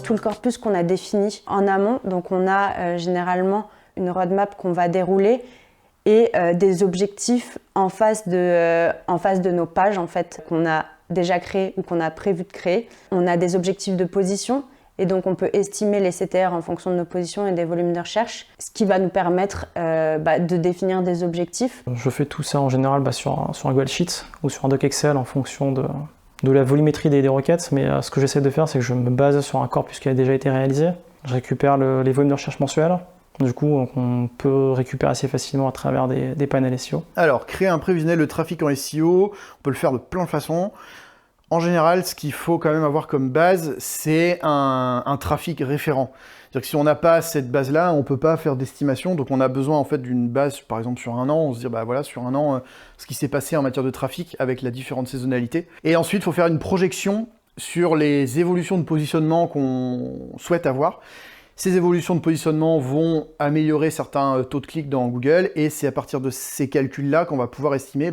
tout le corpus qu'on a défini en amont. Donc on a généralement une roadmap qu'on va dérouler et des objectifs en face de nos pages en fait, qu'on a déjà créées ou qu'on a prévu de créer. On a des objectifs de position et donc on peut estimer les CTR en fonction de nos positions et des volumes de recherche, ce qui va nous permettre de définir des objectifs. Je fais tout ça en général sur un Google Sheet ou sur un doc Excel en fonction de la volumétrie des requêtes, mais ce que j'essaie de faire, c'est que je me base sur un corpus qui a déjà été réalisé. Je récupère les volumes de recherche mensuels. Du coup, on peut récupérer assez facilement à travers des panels SEO. Alors, créer un prévisionnel de trafic en SEO, on peut le faire de plein de façons. En général, ce qu'il faut quand même avoir comme base, c'est un trafic référent. C'est-à-dire que si on n'a pas cette base-là, on ne peut pas faire d'estimation. Donc on a besoin en fait d'une base, par exemple sur un an, on se dit bah voilà, sur un an, ce qui s'est passé en matière de trafic avec la différente saisonnalité. Et ensuite, il faut faire une projection sur les évolutions de positionnement qu'on souhaite avoir. Ces évolutions de positionnement vont améliorer certains taux de clic dans Google et c'est à partir de ces calculs-là qu'on va pouvoir estimer,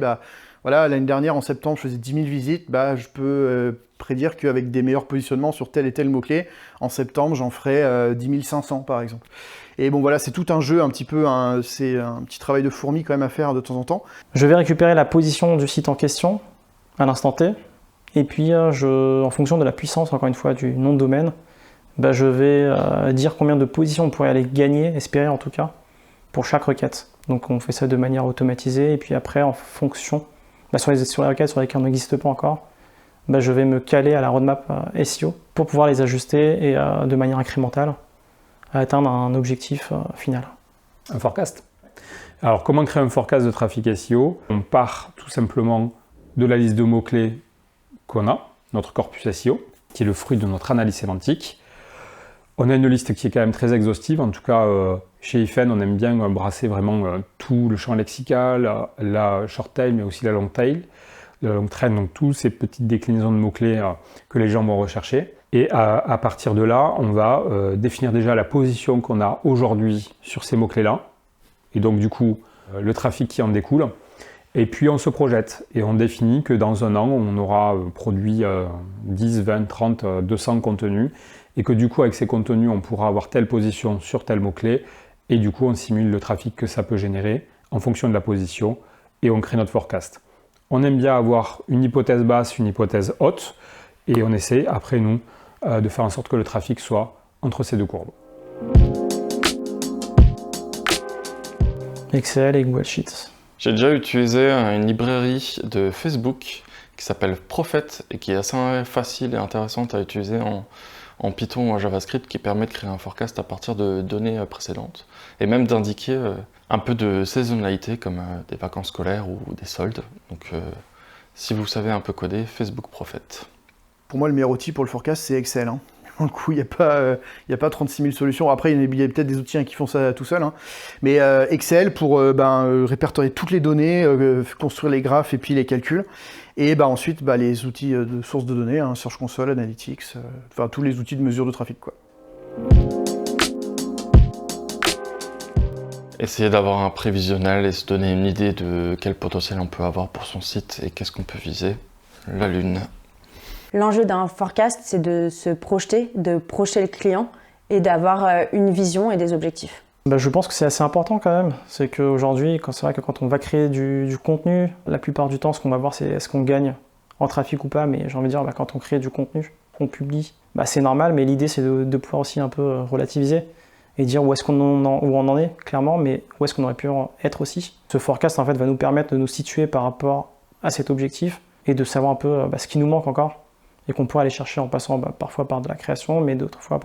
voilà, l'année dernière, en septembre, je faisais 10 000 visites, je peux prédire qu'avec des meilleurs positionnements sur tel et tel mot-clé, en septembre, j'en ferai 10 500 par exemple. Et bon voilà, c'est tout un jeu, un petit peu, c'est un petit travail de fourmi quand même à faire de temps en temps. Je vais récupérer la position du site en question à l'instant T, et puis en fonction de la puissance, encore une fois, du nom de domaine, je vais dire combien de positions on pourrait aller gagner, espérer en tout cas, pour chaque requête. Donc on fait ça de manière automatisée, et puis après, en fonction, sur les requêtes sur lesquelles on n'existe pas encore, je vais me caler à la roadmap SEO pour pouvoir les ajuster et de manière incrémentale à atteindre un objectif final. Un forecast. Alors comment créer un forecast de trafic SEO? On part tout simplement de la liste de mots-clés qu'on a, notre corpus SEO, qui est le fruit de notre analyse sémantique. On a une liste qui est quand même très exhaustive, en tout cas chez IFN on aime bien brasser vraiment tout le champ lexical, la short tail mais aussi la long tail, la long trail, donc toutes ces petites déclinaisons de mots-clés que les gens vont rechercher. Et à partir de là, on va définir déjà la position qu'on a aujourd'hui sur ces mots-clés-là, et donc du coup le trafic qui en découle. Et puis on se projette et on définit que dans un an, on aura produit 10, 20, 30, 200 contenus et que du coup avec ces contenus, on pourra avoir telle position sur tel mot-clé et du coup on simule le trafic que ça peut générer en fonction de la position et on crée notre forecast. On aime bien avoir une hypothèse basse, une hypothèse haute et on essaie après nous de faire en sorte que le trafic soit entre ces deux courbes. Excel et Google Sheets. J'ai déjà utilisé une librairie de Facebook qui s'appelle Prophet et qui est assez facile et intéressante à utiliser en Python ou en JavaScript, qui permet de créer un forecast à partir de données précédentes et même d'indiquer un peu de saisonnalité comme des vacances scolaires ou des soldes. Donc si vous savez un peu coder, Facebook Prophet. Pour moi, le meilleur outil pour le forecast, c'est Excel. Du coup, il n'y a pas 36 000 solutions. Après, il y a peut-être des outils qui font ça tout seul. Mais Excel pour répertorier toutes les données, construire les graphes et puis les calculs. Et ensuite, les outils de source de données, Search Console, Analytics, tous les outils de mesure de trafic, quoi. Essayer d'avoir un prévisionnel et se donner une idée de quel potentiel on peut avoir pour son site et qu'est-ce qu'on peut viser. La lune. L'enjeu d'un forecast, c'est de se projeter, de projeter le client et d'avoir une vision et des objectifs. Je pense que c'est assez important quand même. C'est qu'aujourd'hui, c'est vrai que quand on va créer du contenu, la plupart du temps, ce qu'on va voir, c'est est-ce qu'on gagne en trafic ou pas. Mais j'ai envie de dire, quand on crée du contenu, qu'on publie, c'est normal. Mais l'idée, c'est de pouvoir aussi un peu relativiser et dire où on en est, clairement, mais où est-ce qu'on aurait pu être aussi. Ce forecast, en fait, va nous permettre de nous situer par rapport à cet objectif et de savoir un peu ce qui nous manque encore et qu'on pourrait aller chercher en passant parfois par de la création, mais d'autres fois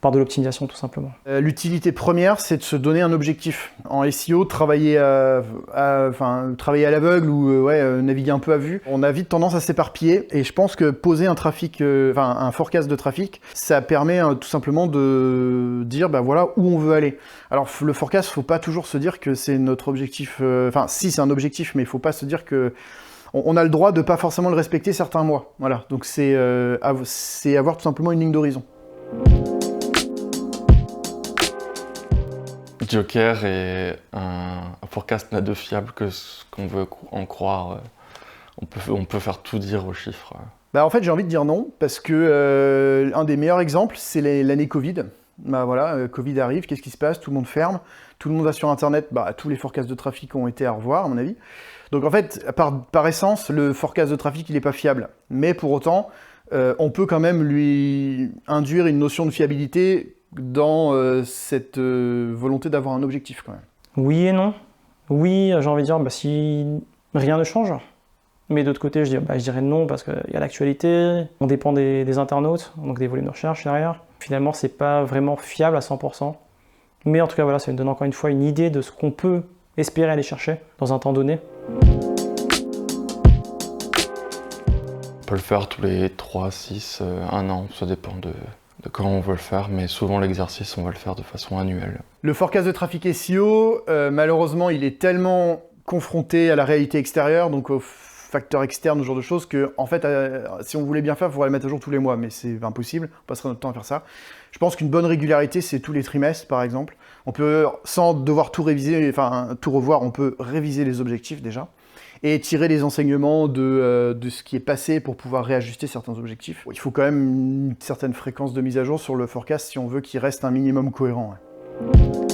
par de l'optimisation tout simplement. L'utilité première, c'est de se donner un objectif. En SEO, travailler à l'aveugle ou naviguer un peu à vue, on a vite tendance à s'éparpiller et je pense que poser un forecast de trafic, ça permet tout simplement de dire voilà où on veut aller. Alors le forecast, faut pas toujours se dire que c'est notre objectif, si c'est un objectif, mais il faut pas se dire que on a le droit de pas forcément le respecter certains mois. Voilà, donc c'est avoir tout simplement une ligne d'horizon. Joker est un forecast n'a de fiable que ce qu'on veut en croire on peut faire tout dire aux chiffres. Bah, en fait, j'ai envie de dire non, parce que un des meilleurs exemples, c'est l'année Covid. Bah, voilà, Covid arrive, qu'est-ce qui se passe? Tout le monde ferme, tout le monde va sur Internet, bah, tous les forecasts de trafic ont été à revoir, à mon avis. Donc en fait, par essence, le forecast de trafic, il n'est pas fiable. Mais pour autant, on peut quand même lui induire une notion de fiabilité dans cette volonté d'avoir un objectif quand même. Oui et non. Oui, j'ai envie de dire, bah, si rien ne change. Mais d'autre côté, je dirais non, parce qu'il y a l'actualité, on dépend des internautes, donc des volumes de recherche derrière. Finalement, c'est pas vraiment fiable à 100%. Mais en tout cas, voilà, ça me donne encore une fois une idée de ce qu'on peut espérer aller chercher dans un temps donné. On peut le faire tous les 3, 6, 1 an, ça dépend de quand on veut le faire, mais souvent l'exercice, on va le faire de façon annuelle. Le forecast de trafic SEO, malheureusement, il est tellement confronté à la réalité extérieure, donc aux facteurs externes, ce genre de choses, que en fait, si on voulait bien faire, il faudrait le mettre à jour tous les mois, mais c'est impossible, on passerait notre temps à faire ça. Je pense qu'une bonne régularité, c'est tous les trimestres, par exemple. On peut, sans devoir tout réviser, enfin tout revoir, on peut réviser les objectifs déjà, et tirer les enseignements de ce qui est passé pour pouvoir réajuster certains objectifs. Il faut quand même une certaine fréquence de mise à jour sur le forecast si on veut qu'il reste un minimum cohérent. Ouais.